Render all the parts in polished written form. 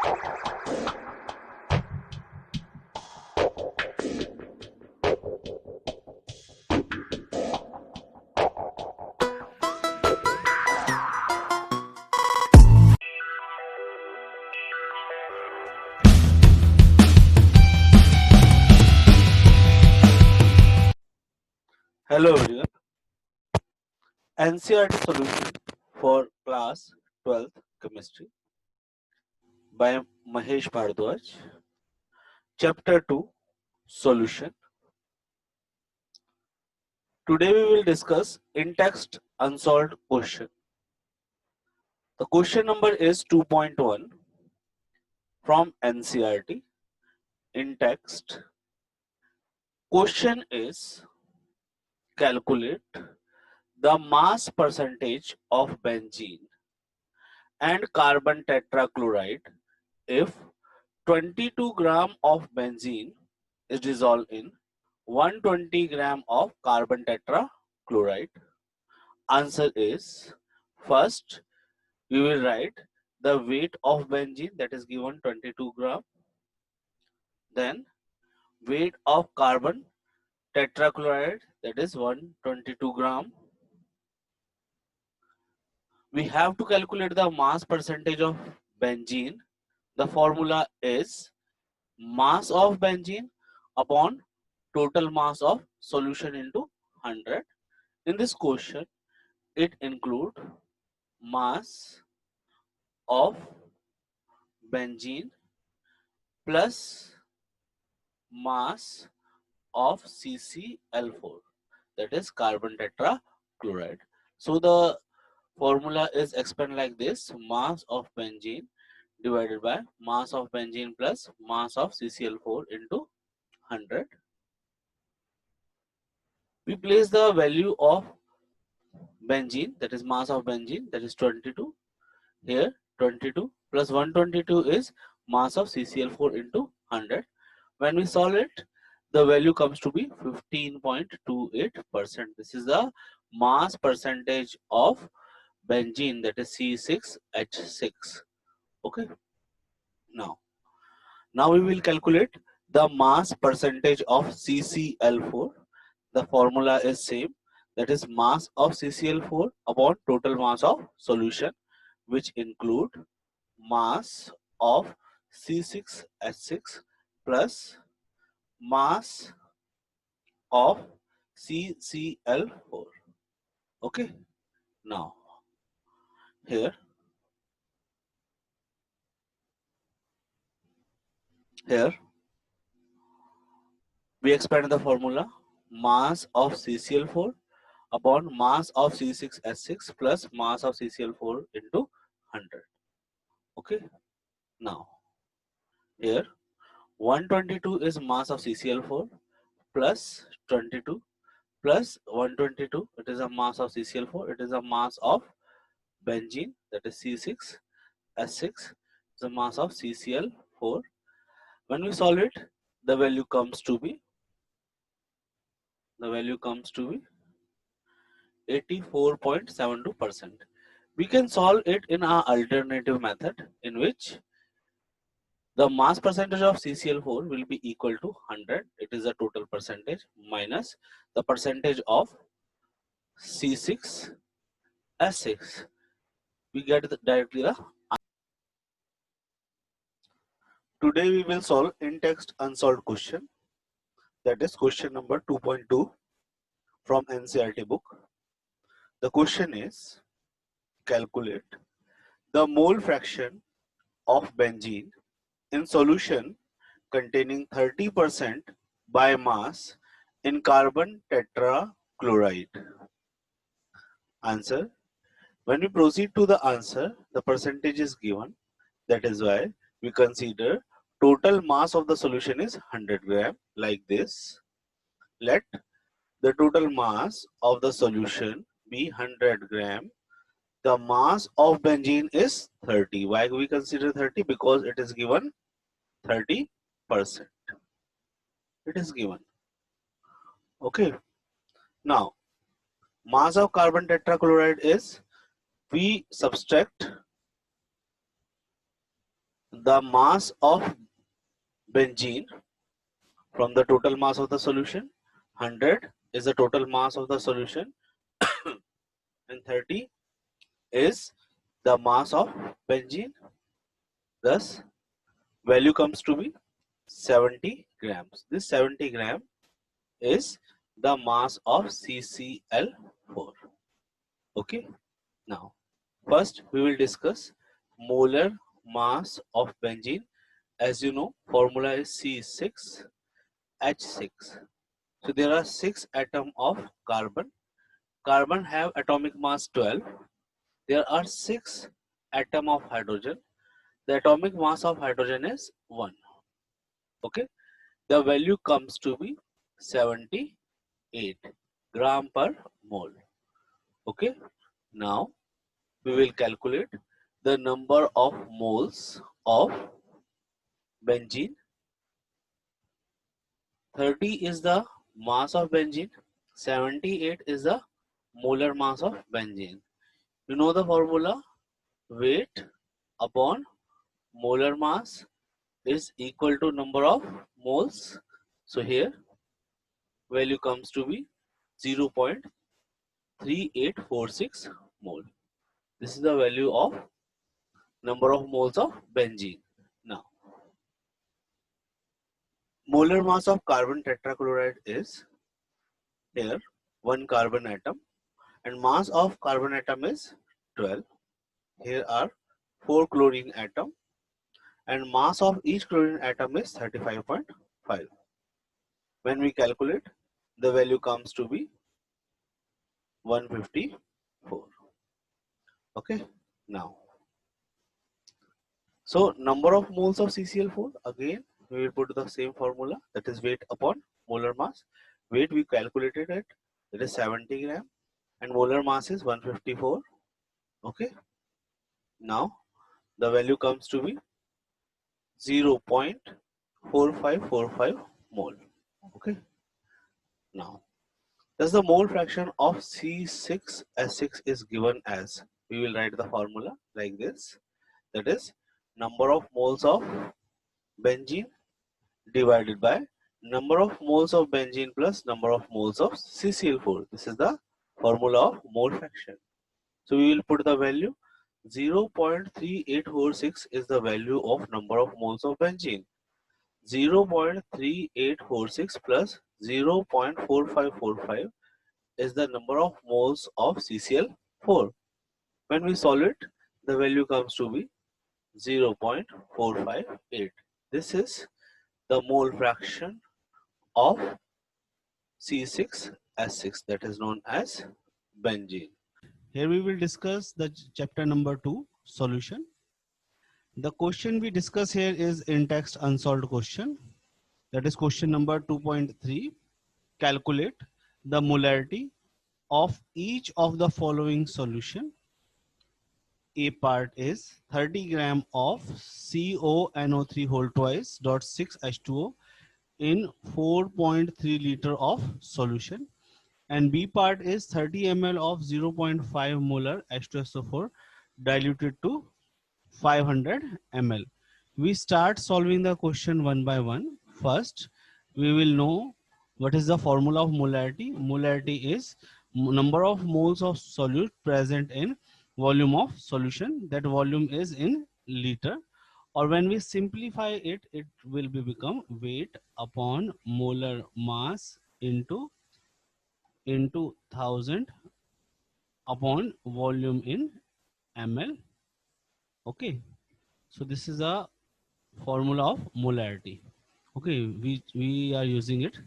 Hello everyone. NCERT solution for class 12th chemistry by Mahesh Bhardwaj. Chapter 2 Solution. Today we will discuss in-text unsolved question. The question number is 2.1 from NCERT. In text, question is calculate the mass percentage of benzene and carbon tetrachloride if 22 gram of benzene is dissolved in 120 gram of carbon tetrachloride. Answer is, first we will write the weight of benzene, that is given 22 gram, then weight of carbon tetrachloride, that is 122 gram. We have to calculate the mass percentage of benzene. The formula is mass of benzene upon total mass of solution into 100. In this question, it include mass of benzene plus mass of CCl4, that is carbon tetrachloride. So the formula is explained like this: mass of benzene divided by mass of benzene plus mass of CCl4 into 100. We place the value of benzene, that is mass of benzene, that is 22. Here 22 plus 122 is mass of CCl4 into 100. When we solve it, the value comes to be 15.28%. This is the mass percentage of benzene, that is C6H6. Okay. Now we will calculate the mass percentage of CCl4. The formula is same, that is mass of CCl4 upon total mass of solution, which include mass of C6H6 plus mass of CCl4. Okay. Now here we expand the formula: mass of CCl4 upon mass of C6H6 plus mass of CCl4 into 100. Okay. Now here 122 is mass of CCl4 plus 22 plus 122, it is a mass of CCl4, it is a mass of benzene, that is C6H6, the mass of CCl4. When we solve it, the value comes to be 84.72%. We can solve it in our alternative method, in which the mass percentage of CCl4 will be equal to 100, it is the total percentage, minus the percentage of C6H6. We get directly the. Today we will solve in-text unsolved question, that is question number 2.2 from NCERT book. The question is calculate the mole fraction of benzene in solution containing 30% by mass in carbon tetrachloride. Answer: when we proceed to the answer, the percentage is given. That is why we consider total mass of the solution is 100 gram, like this. Let the total mass of the solution be 100 gram. The mass of benzene is 30. Why we consider 30? Because it is given 30%. It is given. Okay. Now, mass of carbon tetrachloride is, we subtract the mass of benzene from the total mass of the solution. 100 is the total mass of the solution and 30 is the mass of benzene. Thus, value comes to be 70 grams. This 70 gram is the mass of CCl4. Okay. Now, first we will discuss molar mass of benzene. As you know, formula is C6H6. So there are 6 atoms of carbon. Carbon have atomic mass 12. There are 6 atoms of hydrogen. The atomic mass of hydrogen is 1. Okay. The value comes to be 78 gram per mole. Okay. Now we will calculate the number of moles of benzene. 30 is the mass of benzene. 78 is the molar mass of benzene. You know the formula? Weight upon molar mass is equal to number of moles. So here value comes to be 0.3846 mole. This is the value of number of moles of benzene. Now, molar mass of carbon tetrachloride is here 1 carbon atom and mass of carbon atom is 12. Here are 4 chlorine atom and mass of each chlorine atom is 35.5. When we calculate, the value comes to be 154. Okay. Now, so number of moles of CCl4, again we will put the same formula, that is weight upon molar mass. Weight we calculated it, that is 70 gram and molar mass is 154. Okay. Now the value comes to be 0.4545 mole. Okay. Now, thus the mole fraction of C6H6 is given as, we will write the formula like this, that is number of moles of benzene divided by number of moles of benzene plus number of moles of CCl4. This is the formula of mole fraction. So we will put the value 0.3846 is the value of number of moles of benzene. 0.3846 plus 0.4545 is the number of moles of CCl4. When we solve it, the value comes to be 0.458. This is the mole fraction of C6H6, that is known as benzene. Here we will discuss the chapter number 2, solution. The question we discuss here is in-text unsolved question. That is question number 2.3. Calculate the molarity of each of the following solution. A part is 30 gram of CONO3 whole twice dot 6H2O in 4.3 liter of solution. And B part is 30 ml of 0.5 molar H2SO4 diluted to 500 ml. We start solving the question one by one. First, we will know what is the formula of molarity. Molarity is number of moles of solute present in volume of solution. That volume is in liter. Or when we simplify it, it will become weight upon molar mass into 1000 upon volume in ml. Okay, so this is a formula of molarity. Okay, we are using it.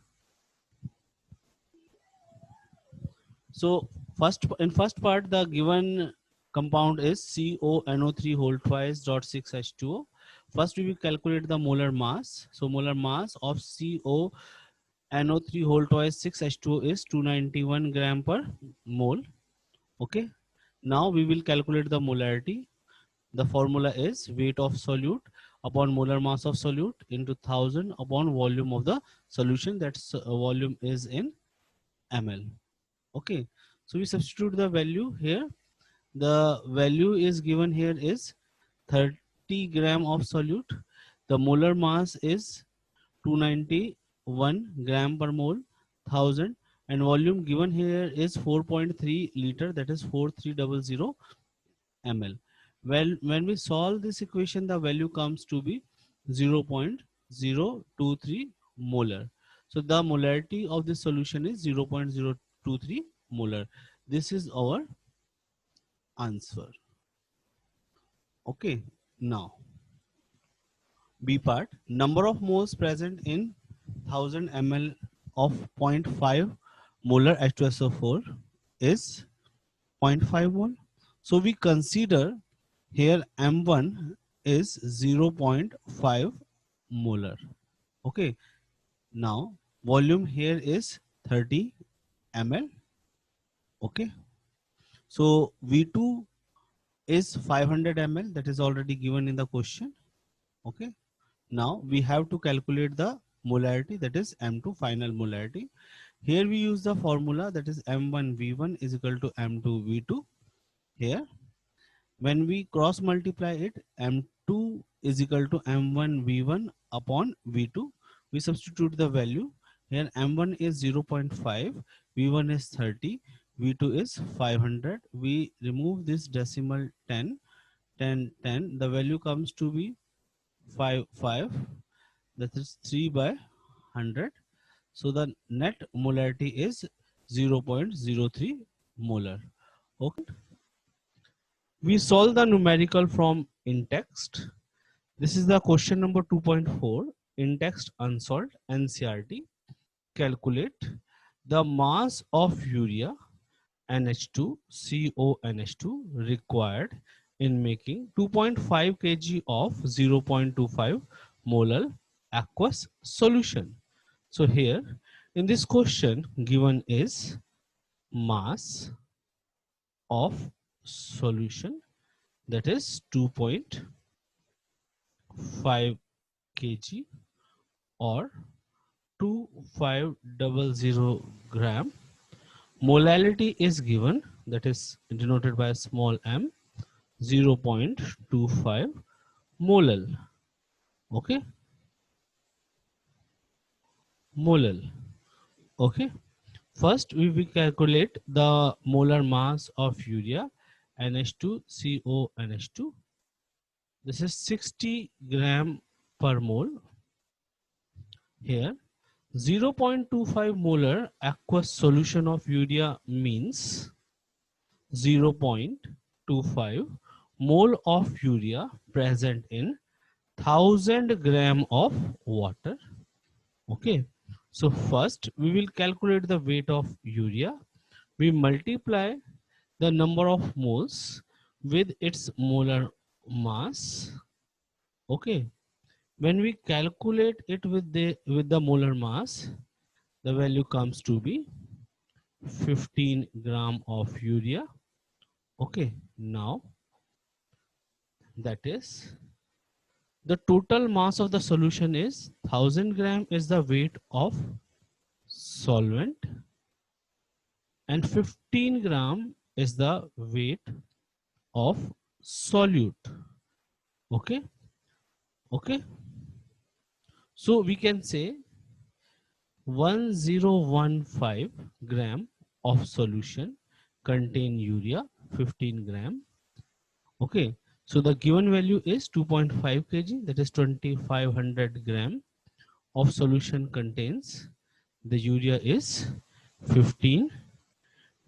So in first part, the given compound is CONO3 whole twice dot 6H2O. First we will calculate the molar mass. So molar mass of CONO3 whole twice 6H2O is 291 gram per mole. Okay, now we will calculate the molarity. The formula is weight of solute upon molar mass of solute into 1000 upon volume of the solution. That's volume is in ml. Okay, so we substitute the value here. The value is given here is 50 gram of solute. The molar mass is 291 gram per mole 1000, and volume given here is 4.3 liter, that is 4300 ml. Well, when we solve this equation, the value comes to be 0.023 molar. So the molarity of this solution is 0.023 molar. This is our answer. Okay, now B part, number of moles present in 1000 ml of 0.5 molar H2SO4 is 0.5 mole. So we consider here M1 is 0.5 molar. Okay, now volume here is 30 ml. Okay, so V2 is 500 ml, that is already given in the question. Okay, now we have to calculate the molarity, that is M2 final molarity. Here we use the formula, that is M1V1 is equal to M2V2. Here when we cross multiply it, M2 is equal to M1V1 upon V2. We substitute the value. Here M1 is 0.5, V1 is 30, V2 is 500. We remove this decimal 10, 10, 10. The value comes to be 5, 5. That is 3 by 100. So the net molarity is 0.03 molar. Okay. We solve the numerical from in-text. This is the question number 2.4, in-text unsolved NCERT. Calculate the mass of urea NH2 CONH2 required in making 2.5 kg of 0.25 molar aqueous solution. So here in this question given is mass of solution, that is 2.5 kg or 2500 gram. Molality is given, that is denoted by small m, 0.25 molal. Okay, molal. Okay, first we will calculate the molar mass of urea NH2CONH2. This is 60 gram per mole. Here 0.25 molar aqueous solution of urea means 0.25 mole of urea present in 1000 gram of water. Okay, so first we will calculate the weight of urea. We multiply the number of moles with its molar mass. Okay, when we calculate it with the molar mass, the value comes to be 15 gram of urea. Okay, now that is the total mass of the solution is 1000 gram is the weight of solvent and 15 gram is the weight of solute. Okay, okay, so we can say 1015 gram of solution contain urea 15 gram. Okay, so the given value is 2.5 kg, that is 2500 gram of solution contains the urea is 15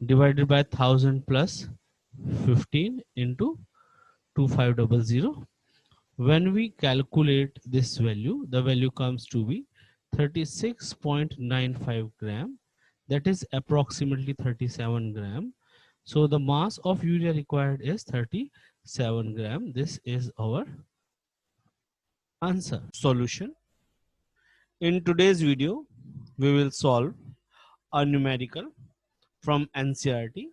divided by 1000 plus 15 into 2500. When we calculate this value, the value comes to be 36.95 gram, that is approximately 37 gram. So the mass of urea required is 37 gram. This is our answer. Solution. In today's video, we will solve a numerical from NCERT.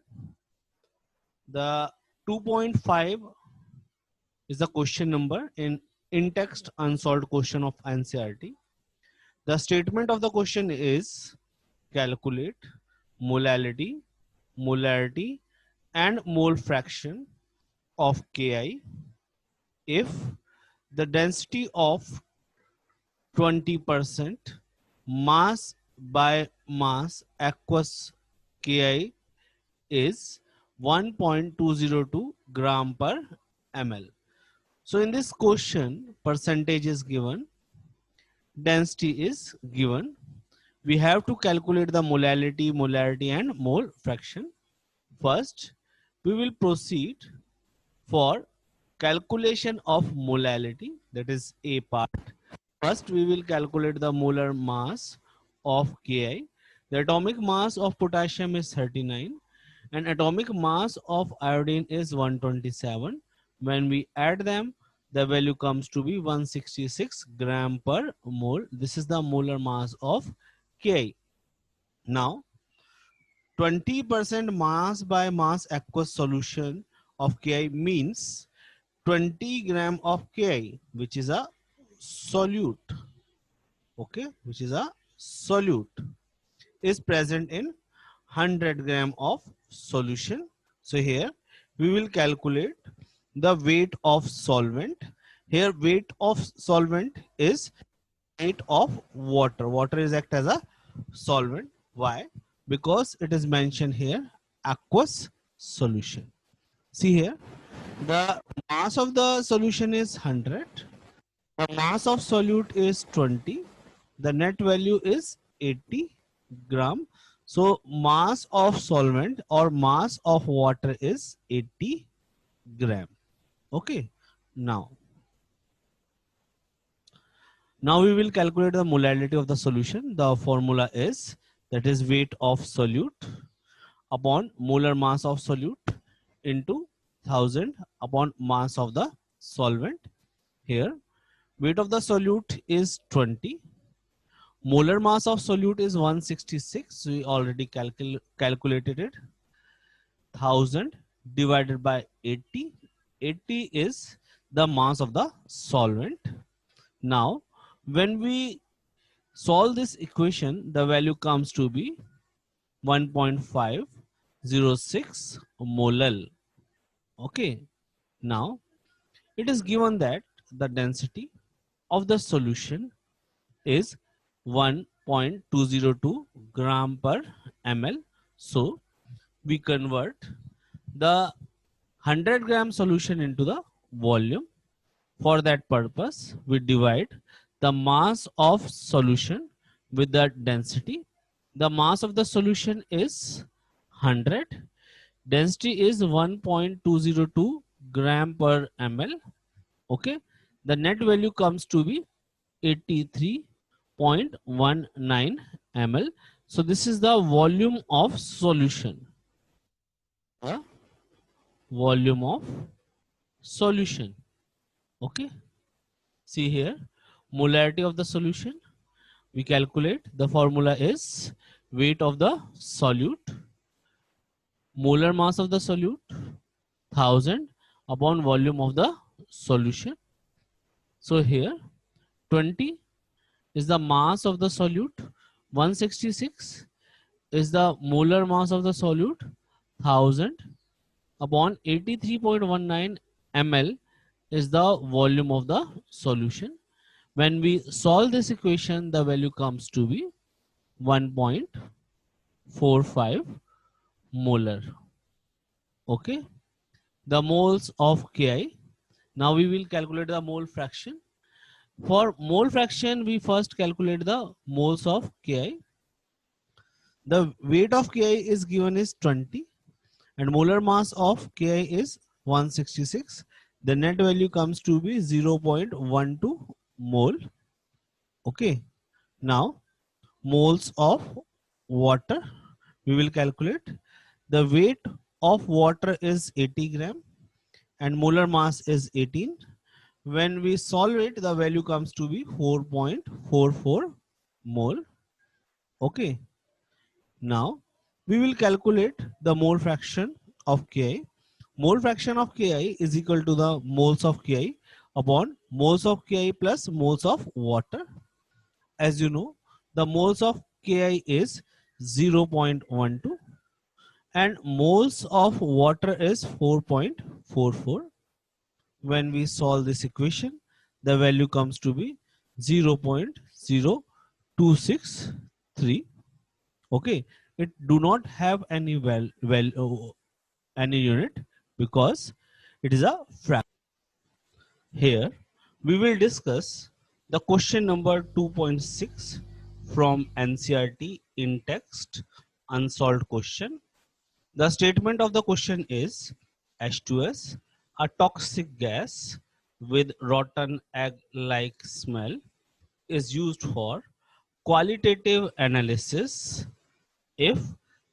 The 2.5 is the question number in text unsolved question of NCERT. The statement of the question is calculate molality, molarity and mole fraction of Ki if the density of 20% mass by mass aqueous Ki is 1.202 gram per ml. So in this question, percentage is given, density is given. We have to calculate the molarity and mole fraction. First, we will proceed for calculation of molality, that is A part. First, we will calculate the molar mass of Ki. The atomic mass of potassium is 39 and atomic mass of iodine is 127. When we add them, the value comes to be 166 gram per mole. This is the molar mass of Ki. Now, 20% mass by mass aqueous solution of Ki means 20 gram of Ki, which is a solute, okay, which is a solute, is present in 100 gram of solution. So here we will calculate the weight of solvent. Here weight of solvent is weight of water. Water is act as a solvent. Why? Because it is mentioned here aqueous solution. See here, the mass of the solution is 100. The mass of solute is 20. The net value is 80 gram. So mass of solvent or mass of water is 80 gram. Okay. Now we will calculate the molality of the solution. The formula is, that is weight of solute upon molar mass of solute into 1000 upon mass of the solvent. Here weight of the solute is 20. Molar mass of solute is 166. We already calculated it. 1000 divided by 80. 80 is the mass of the solvent. Now, when we solve this equation, the value comes to be 1.506 molal. Okay. Now, it is given that the density of the solution is 1.202 gram per ml. So we convert the 100 gram solution into the volume. For that purpose, we divide the mass of solution with the density. The mass of the solution is 100. Density is 1.202 gram per ml. Okay. The net value comes to be 83.19 ml. So this is the volume of solution. The volume of solution. Okay. See here, molarity of the solution. We calculate, the formula is weight of the solute, molar mass of the solute, 1000 upon volume of the solution. So here 20 is the mass of the solute, 166 is the molar mass of the solute, 1000 upon 83.19 ml is the volume of the solution. When we solve this equation, the value comes to be 1.45 molar. Okay. The moles of Ki. Now we will calculate the mole fraction. For mole fraction, we first calculate the moles of Ki. The weight of Ki is given is 20 and molar mass of Ki is 166. The net value comes to be 0.12 mole. Okay. Now moles of water we will calculate. The weight of water is 80 gram and molar mass is 18. When we solve it, the value comes to be 4.44 mole. Okay. Now we will calculate the mole fraction of Ki. Mole fraction of Ki is equal to the moles of Ki upon moles of Ki plus moles of water. As you know, the moles of Ki is 0.12 and moles of water is 4.44. When we solve this equation, the value comes to be 0.0263. Okay, it do not have any any unit because it is a fraction. Here we will discuss the question number 2.6 from NCERT in text unsolved question. The statement of the question is H2S, a toxic gas with rotten egg like smell, is used for qualitative analysis if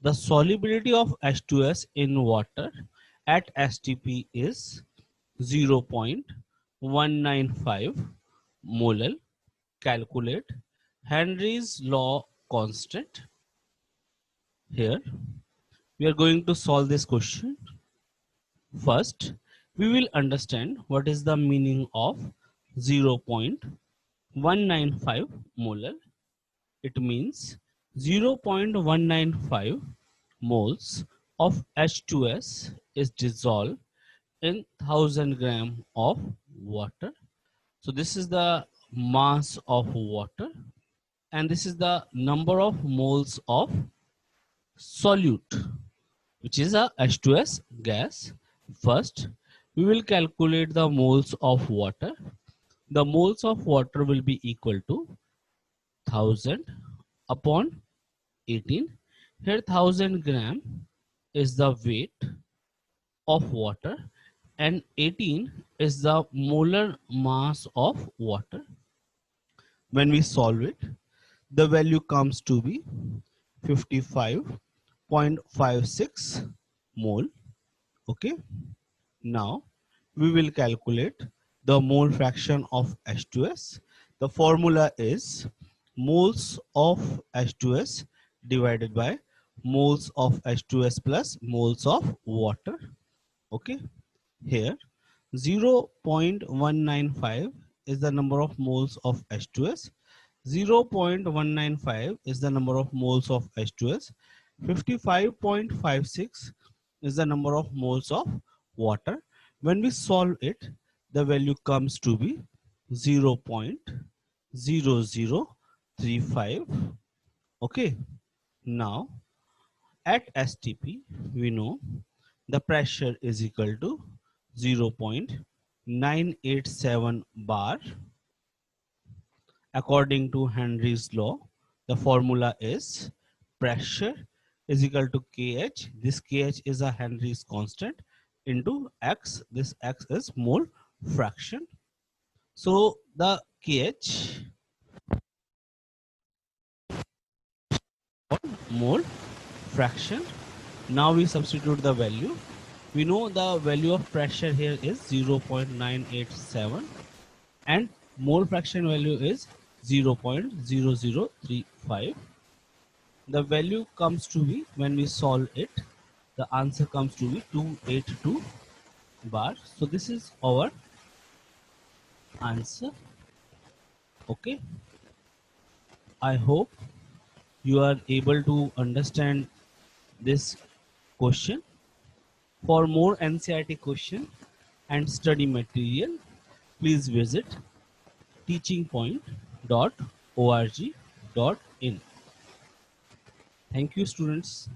the solubility of H2S in water at STP is 0.195 molar. Calculate Henry's law constant. Here we are going to solve this question. First, we will understand what is the meaning of 0.195 molar. It means 0.195 moles of H2S is dissolved in 1000 gram of water. So this is the mass of water and this is the number of moles of solute, which is a H2S gas. First, we will calculate the moles of water. The moles of water will be equal to 1000 upon 18. Here 1000 gram is the weight of water and 18 is the molar mass of water. When we solve it, the value comes to be 55.56 mole. Okay. Now we will calculate the mole fraction of H2S. The formula is moles of H2S divided by moles of H2S plus moles of water. Okay. Here 0.195 is the number of moles of H2S. 0.195 is the number of moles of H2S. 55.56 is the number of moles of water. When we solve it, the value comes to be 0.0035. Okay. Now at STP, we know the pressure is equal to 0.987 bar. According to Henry's law, the formula is pressure is equal to Kh. This Kh is a Henry's constant into X. This X is mole fraction. So the Kh mole fraction. Now we substitute the value. We know the value of pressure here is 0.987 and mole fraction value is 0.0035. The value comes to be, when we solve it, the answer comes to be 282 bar. So this is our answer. Okay. I hope you are able to understand this question. For more NCERT question and study material, please visit teachingpoint.org.in. Thank you, students.